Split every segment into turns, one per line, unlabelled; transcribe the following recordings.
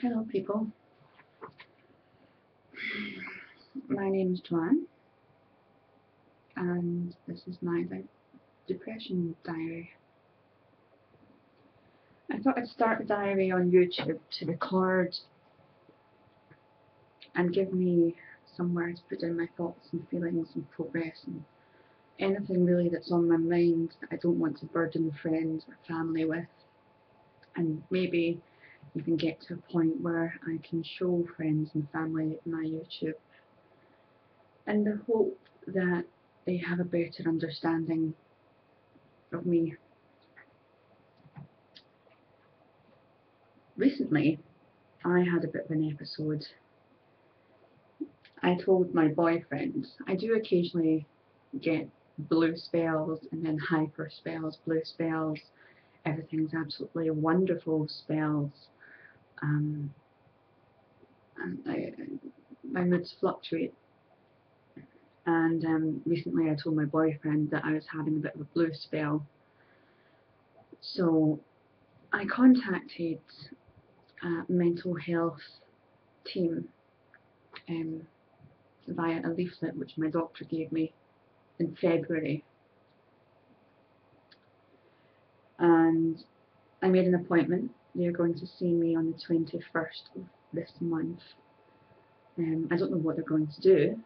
Hello people, my name is Joanne and this is my depression diary. I thought I'd start a diary on YouTube to record and give me somewhere to put down my thoughts and feelings and progress and anything really that's on my mind that I don't want to burden friends or family with, and maybe even get to a point where I can show friends and family my YouTube in the hope that they have a better understanding of me. Recently, I had a bit of an episode. I told my boyfriend, I do occasionally get blue spells and then hyper spells, blue spells, everything's absolutely wonderful spells, and my moods fluctuate. And recently I told my boyfriend that I was having a bit of a blue spell. So I contacted a mental health team via a leaflet which my doctor gave me in February, and I made an appointment. They're going to see me on the 21st of this month. I don't know what they're going to do.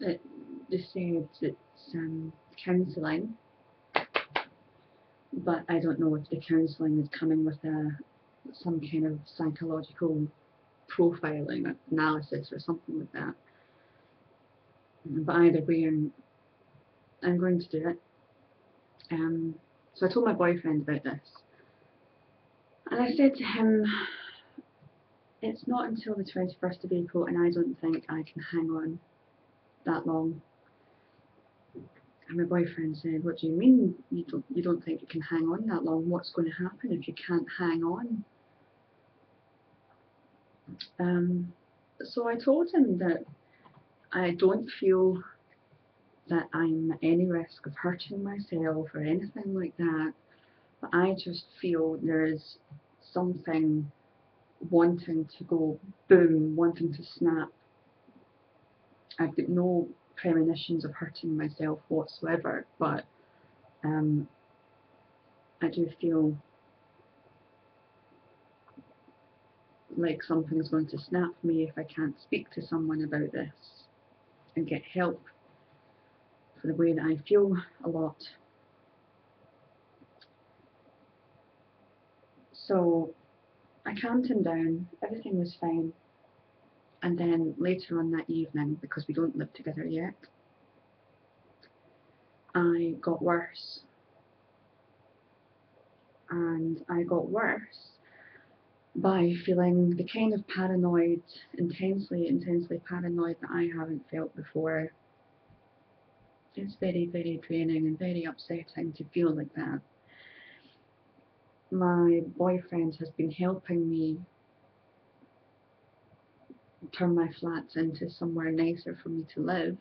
They said it's counselling, but I don't know if the counselling is coming with some kind of psychological profiling analysis or something like that. But either way, I'm going to do it. So I told my boyfriend about this, and I said to him, it's not until the 21st of April and I don't think I can hang on that long. And my boyfriend said, what do you mean you don't think you can hang on that long? What's going to happen if you can't hang on? So I told him that I don't feel that I'm at any risk of hurting myself or anything like that, but I just feel there is something wanting to go boom, wanting to snap. I've got no premonitions of hurting myself whatsoever, but I do feel like something's going to snap me if I can't speak to someone about this and get help for the way that I feel a lot. So I calmed him down, everything was fine, and then later on that evening, because we don't live together yet, I got worse. And I got worse by feeling the kind of paranoid, intensely paranoid that I haven't felt before. It's very, very draining and very upsetting to feel like that. My boyfriend has been helping me turn my flats into somewhere nicer for me to live,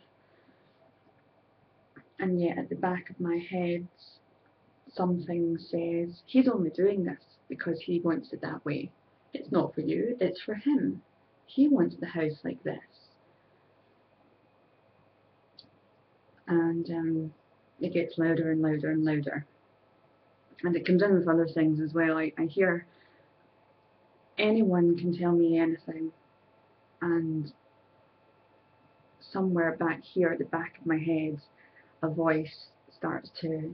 and yet at the back of my head something says he's only doing this because he wants it that way. It's not for you, it's for him. He wants the house like this. And it gets louder and louder and louder. And it comes in with other things as well. I hear anyone can tell me anything, and somewhere back here at the back of my head a voice starts to,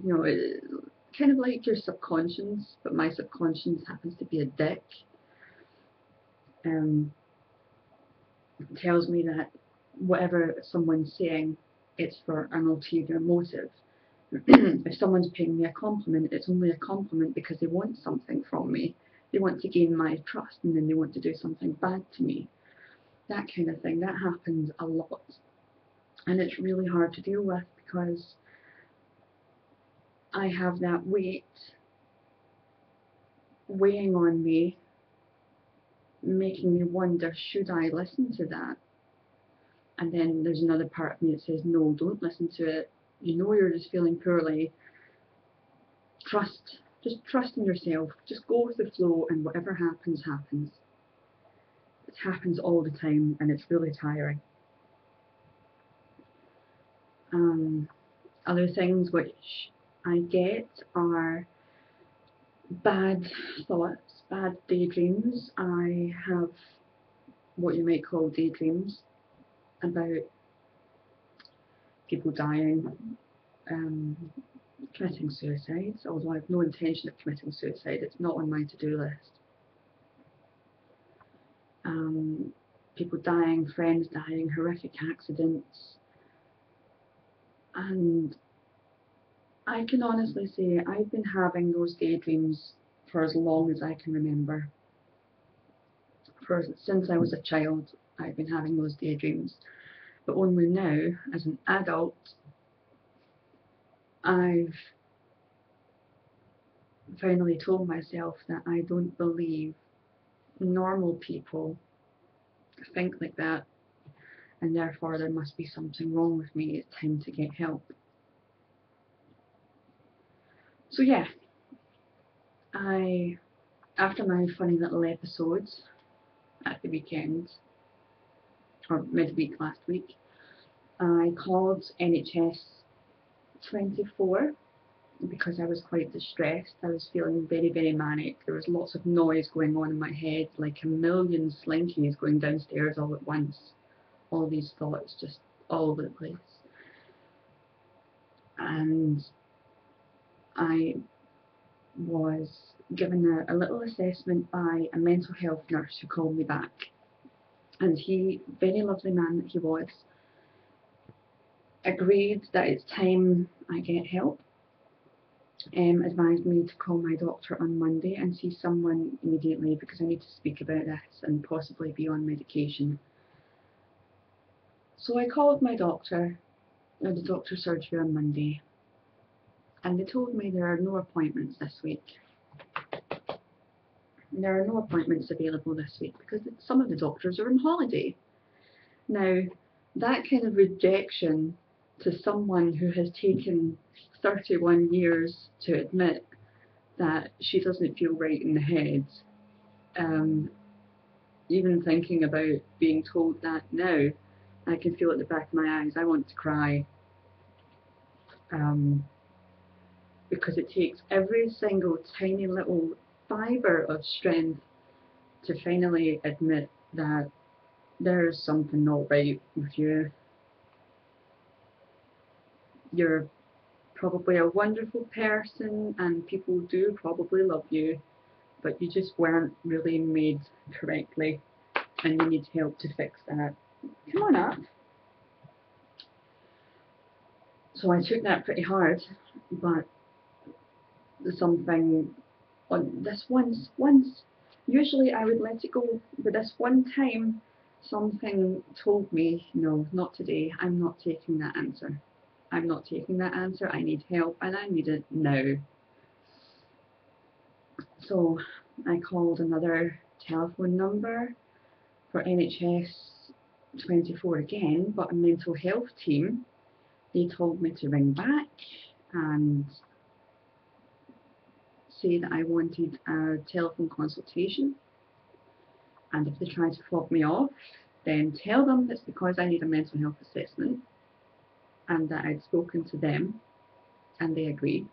kind of like your subconscious, but my subconscious happens to be a dick. Tells me that whatever someone's saying, it's for an ulterior motive. If someone's paying me a compliment, it's only a compliment because they want something from me. They want to gain my trust, and then they want to do something bad to me. That kind of thing, that happens a lot. And it's really hard to deal with because I have that weight weighing on me, making me wonder, should I listen to that? And then there's another part of me that says, no, don't listen to it. You know you're just feeling poorly. Just trust in yourself. Just go with the flow, and whatever happens, happens. happens all the time and it's really tiring. Other things which I get are bad thoughts, bad daydreams. I have what you might call daydreams about people dying, committing suicide, although I have no intention of committing suicide. It's not on my to-do list. People dying, friends dying, horrific accidents, and I can honestly say I've been having those daydreams for as long as I can remember. Since I was a child, I've been having those daydreams. But only now, as an adult, I've finally told myself that I don't believe normal people think like that, and therefore there must be something wrong with me. It's time to get help. So yeah, after my funny little episodes at the weekend, or midweek last week, I called NHS 24 because I was quite distressed. I was feeling very, very manic. There was lots of noise going on in my head, like a million slinkies going downstairs all at once. All these thoughts just all over the place. And I was given a little assessment by a mental health nurse who called me back. And he, very lovely man that he was, agreed that it's time I get help. Advised me to call my doctor on Monday and see someone immediately because I need to speak about this and possibly be on medication. So I called my doctor at the doctor's surgery on Monday, and they told me there are no appointments this week. There are no appointments available this week because some of the doctors are on holiday. Now, that kind of rejection to someone who has taken 31 years to admit that she doesn't feel right in the head, even thinking about being told that now, I can feel at the back of my eyes, I want to cry. Because it takes every single tiny little fibre of strength to finally admit that there's something not right with you. You're probably a wonderful person and people do probably love you, but you just weren't really made correctly and you need help to fix that. Come on up. So I took that pretty hard, but something on this once, usually I would let it go, but this one time something told me, no, not today, I'm not taking that answer. I'm not taking that answer, I need help and I need it now. So I called another telephone number for NHS 24 again, but a mental health team. They told me to ring back and say that I wanted a telephone consultation, and if they try to fob me off, then tell them it's because I need a mental health assessment and that I'd spoken to them and they agreed.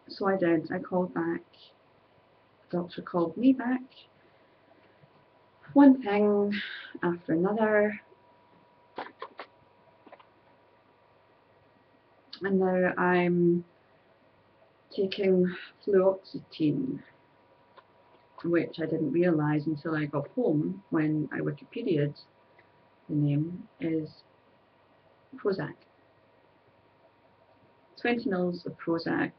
So I did. I called back. The doctor called me back. One thing after another. And now I'm taking fluoxetine, which I didn't realise until I got home when I Wikipedia'd the name, is prozac. 20 mils of prozac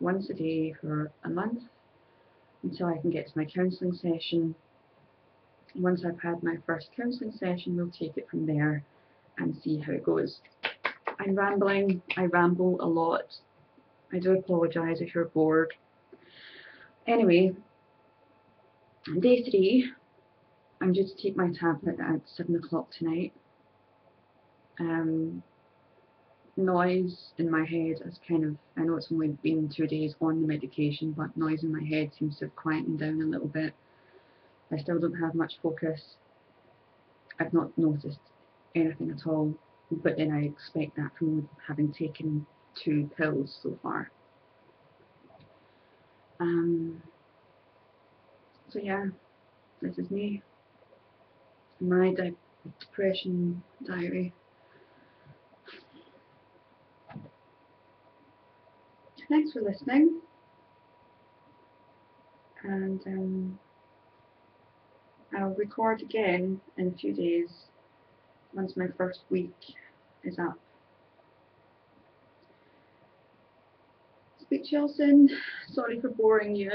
once a day for a month until I can get to my counselling session. Once I've had my first counselling session, we'll take it from there and see how it goes. I'm rambling. I ramble a lot. I do apologise if you're bored. Anyway, day 3, I'm due to take my tablet at 7 o'clock tonight. noise in my head has kind of, I know it's only been 2 days on the medication, but noise in my head seems to have quietened down a little bit. I still don't have much focus. I've not noticed anything at all, but then I expect that from having taken 2 pills so far. So yeah, this is me, my depression diary. Thanks for listening, and I'll record again in a few days once my first week is up. Speak to you all soon. Sorry for boring you.